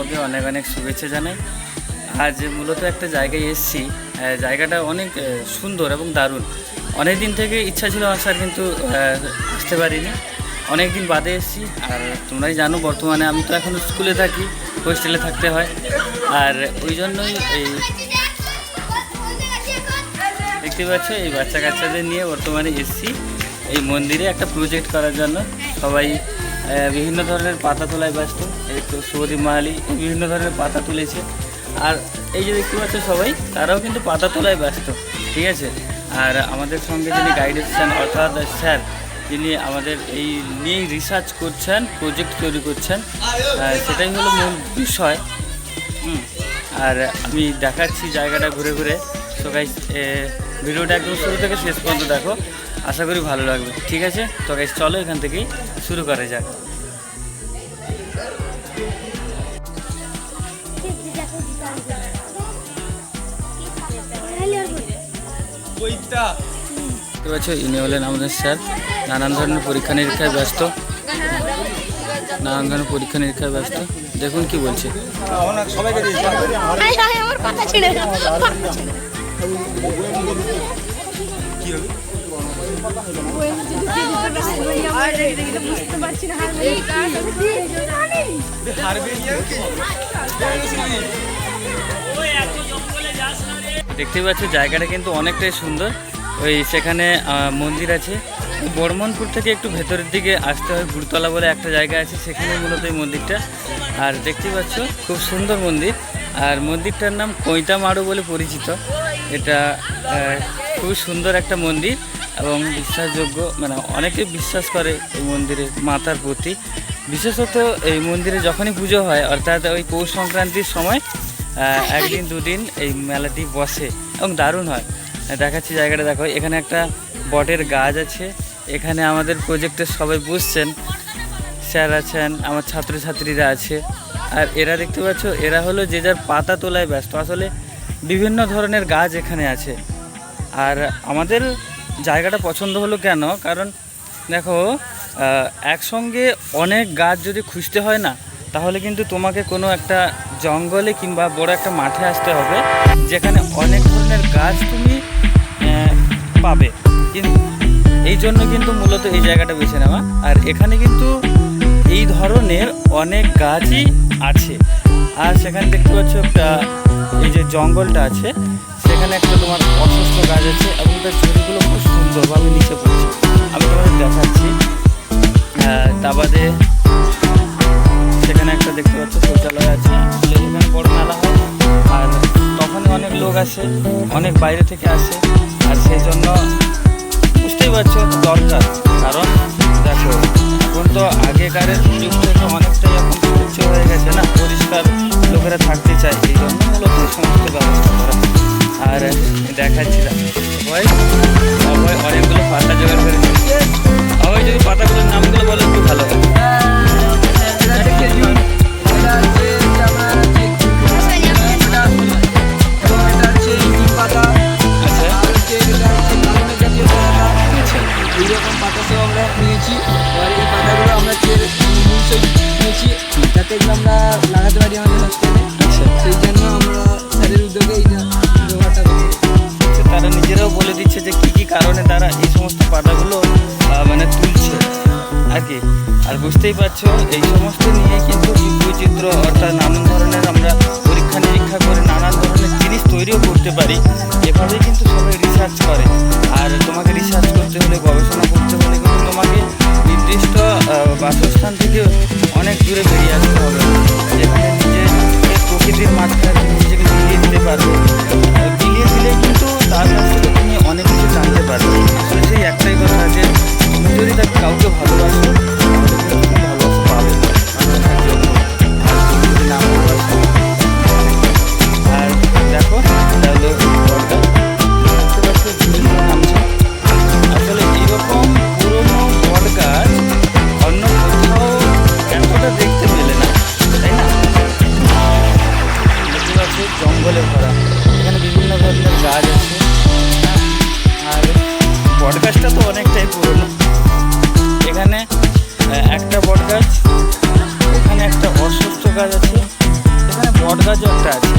তোমাকে অনেক অনেক শুভেচ্ছা জানাই। আজ মূলত একটা জায়গায় এসেছি, জায়গাটা অনেক সুন্দর এবং দারুণ। অনেক দিন থেকে ইচ্ছা ছিল আসার, কিন্তু আসতে পারিনি, অনেক দিন বাদে এসেছি। আর তোমরাই জানো বর্তমানে আমি তো এখন স্কুলে থাকি, হোস্টেলে থাকতে হয়, আর ওই জন্যই এই দেখতে পাচ্ছ এই বাচ্চা কাচ্চাদের নিয়ে বর্তমানে এসেছি এই মন্দিরে একটা প্রজেক্ট করার জন্য। সবাই বিভিন্ন ধরনের পাতা তোলায় ব্যস্ত। এই তো শুভদীপ মাহালি বিভিন্ন ধরনের পাতা তুলেছে, আর এই যে দেখতে পাচ্ছ সবাই তারাও কিন্তু পাতা তোলায় ব্যস্ত, ঠিক আছে। আর আমাদের সঙ্গে যিনি গাইড এসেছেন, অর্থাৎ স্যার, যিনি আমাদের এই নিয়ে রিসার্চ করছেন, প্রজেক্ট তৈরি করছেন, সেটাই হলো মূল বিষয়। আর আমি দেখাচ্ছি জায়গাটা ঘুরে ঘুরে। তো গাইস, ভিডিওটা একদম শুরু থেকে শেষ পর্যন্ত দেখো, আশা করি ভালো লাগবে, ঠিক আছে। তো গাইস চলো এখান থেকেই শুরু করা যাক। দেখতে পাচ্ছ ইনি হলেন আমাদের স্যার। নানান ধরনের পরীক্ষা নিরীক্ষায় ব্যস্ত, দেখুন কি বলছে। দেখতে পাচ্ছ জায়গাটা কিন্তু অনেকটাই সুন্দর। ওই সেখানে মন্দির আছে। বর্মনপুর থেকে একটু ভেতরের দিকে আসতে হয়, গুরুতলা বলে একটা জায়গা আছে, সেখানে মূলত এই মন্দিরটা। আর দেখতে পাচ্ছ খুব সুন্দর মন্দির, আর মন্দিরটার নাম কৈতা মাড়ু বলে পরিচিত। এটা খুব সুন্দর একটা মন্দির এবং বিশ্বাসযোগ্য, মানে অনেকে বিশ্বাস করে এই মন্দিরে মাতার প্রতি। বিশেষত এই মন্দিরে যখনই পুজো হয়, অর্থাৎ ওই পৌষ সংক্রান্তির সময় একদিন দুদিন এই মেলাটি বসে এবং দারুণ হয়। দেখাচ্ছি জায়গাটা দেখো, এখানে একটা বটের গাছ আছে, এখানে আমাদের প্রজেক্টের সবাই বসছেন, স্যার আছেন, আমার ছাত্রছাত্রীরা আছে। আর এরা দেখতে পাচ্ছ, এরা হলো যে যার পাতা তোলায় ব্যস্ত। আসলে বিভিন্ন ধরনের গাছ এখানে আছে। আর আমাদের জায়গাটা পছন্দ হলো কেন, কারণ দেখো একসঙ্গে অনেক গাছ যদি খুঁজতে হয় না, তাহলে কিন্তু তোমাকে কোনো একটা জঙ্গলে কিংবা বড় একটা মাঠে আসতে হবে, যেখানে অনেক ধরনের গাছ তুমি পাবে। কিন্তু এই জন্য কিন্তু মূলত এই জায়গাটা বেছে নেওয়া। আর এখানে কিন্তু এই ধরনের অনেক গাছই আছে। আর সেখানে দেখতে পাচ্ছ একটা, এই যে জঙ্গলটা আছে, সেখানে একটা তোমার অসুস্থ গাছ আছে এবং তার ঝুড়িগুলো খুব সুন্দরভাবে নিচে পড়ছে। আমি তোমাদের দেখাচ্ছি। তা বাদে সেখানে একটা দেখতে পাচ্ছ শৌচালয় আছে। আসলে এখানে বড় মেলা হয়, আর তখনই অনেক লোক আসে, অনেক বাইরে থেকে আসে। আর সেই জন্য বুঝতেই পারছো দরকার, কারণ দেখো এখন তো আগেকারের যুগ থেকে অনেকটাই এখন উচ্চ হয়ে গেছে না, পরিষ্কার লোকেরা থাকতে চায়, এই জন্য মূলত সমস্ত ব্যবস্থা করা। আর দেখাচ্ছি সবাই অনেকগুলো পাতা জোগাড় করে দিচ্ছে। সবাই যদি পাতাগুলোর নামগুলো বলে একটু ভালো হয়। এইরকম পাতা সব আমরা নিয়েছি। আর এই পাতাগুলো আমরা নিয়েছি যাতে এগুলো আমরা লাগাতে পারি আমাদের হোস্টেলে। সেই জন্য আমরা স্যারের উদ্যোগে এই ব্যবহারটা করছি। তারা নিজেরাও বলে দিচ্ছে যে কী কী কারণে তারা এই সমস্ত পাতাগুলো মানে তুলছে আর কি। আর বুঝতেই পারছো এই সমস্ত নিয়ে কিন্তু বৈচিত্র্য, অর্থাৎ নানান ধরনের আমরা পরীক্ষা নিরীক্ষা করে নানান ধরনের জিনিস তৈরিও করতে পারি। এভাবেই কিন্তু সবাই রিসার্চ করে। আর তোমাকে রিসার্চ করতে হলে, গবেষণা করতে হলে কিন্তু তোমাকে নির্দিষ্ট বাসস্থান থেকে অনেক দূরে বেরিয়ে আসতে হবে, যেখানে নিজে প্রকৃতির মাঝখানে নিজেকে বিলিয়ে দিতে পারবে। বিলিয়ে দিলে কিন্তু তার কাছ থেকে তুমি অনেক কিছু জানতে পারবে। আসলে সেই একটাই কথা যে তুমি যদি তাকে কাউকে ভালোবাসো, তাহলে কিন্তু তুমি ভালোবাসা পাবে ভালোবাসার জন্য। আর তুমি যদি না ভালোবাসো, আর দেখো তাহলে দরকার নামছে। আসলে এইরকম পুরোনো বট গাছ অন্য কোথাও এতটা দেখতে মেলে না, তাই না? দেখতে পাচ্ছি জঙ্গলে ভরা, এখানে বিভিন্ন ধরনের গাছ আছে। আর বট গাছটা তো অনেকটাই পুরোনো। এখানে একটা বট গাছ, ওখানে একটা অশ্বত্থ গাছ আছে, বট গাছও একটা আছে,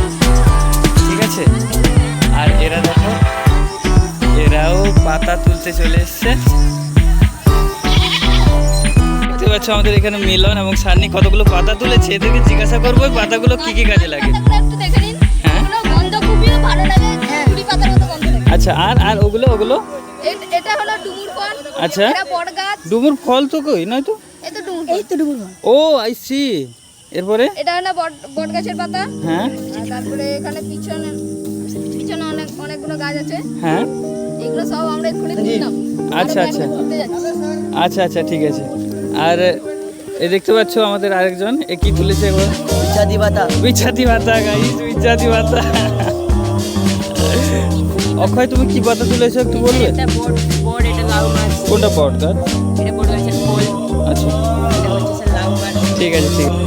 ঠিক আছে। আর এরা দেখো, এরাও পাতা তুলতে চলে এসছে। দেখতে পাচ্ছ আমাদের এখানে মিলন এবং সান্নি কতগুলো পাতা তুলেছে। এদেরকে জিজ্ঞাসা করবো ওই পাতাগুলো কি কি কাজে লাগে। হ্যাঁ আচ্ছা, আর ওগুলো ওগুলো এটা হলো ডুমুর ফল। আচ্ছা, এটা বট গাছ। ডুমুর ফল তো কই নয় তো? এই তো ডুমুর ফল। ও আই সি। এরপরে এটা হলো বট গাছের পাতা। হ্যাঁ আর তারপরে এখানে পিছনে অনেকগুলো গাছ আছে। হ্যাঁ এগুলো সব আমরা এক্ষুনি তুললাম। আচ্ছা, আচ্ছা। আচ্ছা আচ্ছা ঠিক আছে। আর এ দেখতে পাচ্ছ আমাদের আরেকজন, এ কি তুলেছে একবার? বিছাদি পাতা। বিছাতি পাতা গাইস, বিছাতি পাতা। অক্ষয় তুমি কি পাতা তুলেছো একটু বলবে? এটা বট, এটা লাউ গাছ। কোনটা বট গাছ? এটা বট গাছের ফল। আচ্ছা এটা হচ্ছে লাউ গাছ। ঠিক আছে, ঠিক আছে।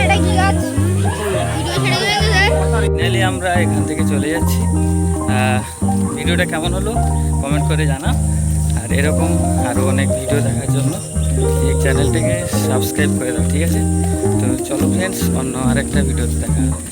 এটা কি গাছ? ভিডিও ছেড়ে দিলে ফাইনালি আমরা এখান থেকে চলে যাচ্ছি। ভিডিওটা কেমন হলো কমেন্ট করে জানা। আর এরকম আরও অনেক ভিডিও দেখার জন্য এই চ্যানেলটিকে সাবস্ক্রাইব করে দাও, ঠিক আছে। তো চলো ফ্রেন্ডস, অন্য আরেকটা ভিডিওতে দেখা হবে।